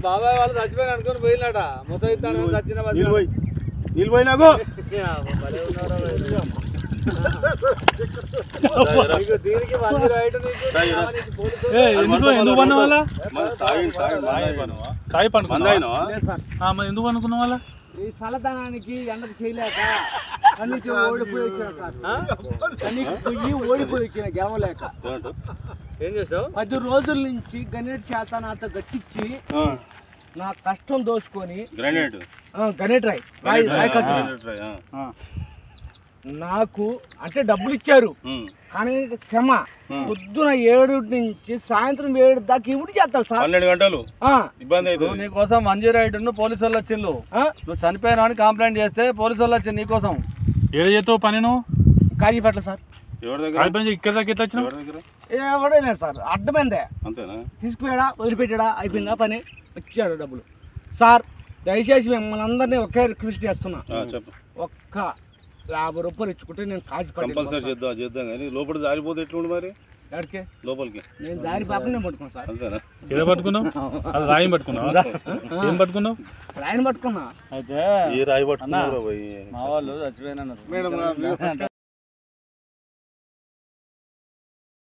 బాబాయ్ వాళ్ళు చచ్చిపోయి అనుకుని పోయినాట ముసైతాను చచ్చిన నిలిపోయినాకు ఎందుకు పన్న వాళ్ళ తాయి పండుకున్నా ఎందుకు అనుకున్న వాళ్ళ ఈ చల్లదనానికి ఎండకు చేయలేక కన్నీకి ఓడిపోయి వచ్చిన గెలవలేక ఏం చేసావు 10 రోజుల నుంచి గణేట్ చేత నాతో గట్టించి నా కష్టం దోచుకొని గణేట్ రాయి నాకు అంటే డబ్బులు ఇచ్చారు కానీ క్షమ పొద్దున 7 నుంచి సాయంత్రం 7 దాకా ఇవి చేస్తారు సార్ 12 గంటలు ఇబ్బంది అవుతుంది నీకోసం 108 పోలీసు వాళ్ళు వచ్చిండు నువ్వు చనిపోయినా అని కంప్లైంట్ చేస్తే పోలీసు వాళ్ళు వచ్చింది నీకోసం ఏదో చేస్తావు పని నువ్వు కాజీపేటలో సార్ ఇక్కడ దాకా ఎట్లా వచ్చినావు ఎవడో లేదు సార్ అడ్డమైందే అంతేనా తీసుకుపోయాడా వదిలిపెట్టాడా అయిపోయిందా పని వచ్చాడు డబ్బులు సార్ దయచేసి మిమ్మల్ని అందరినీ ఒకే రిక్వెస్ట్ చేస్తున్నా ఒక్క 50 రూపాయలు ఇచ్చుకుంటే నేను కంపల్సరీ చేద్దాం కానీ లోపల జారిపోతే ఎట్లుండి మరి ఎక్కడికి లోపలికి నేను దారి పాపనే పట్టుకున్నాను సార్ అంతేనా ఏదో పట్టుకున్నావు అది రాయి పట్టుకున్నావు ఏం పట్టుకున్నావు రాయిని పట్టుకున్నా అయితే ఏ రాయి పట్టుకున్నా మా వాళ్ళు చచ్చిపోయినా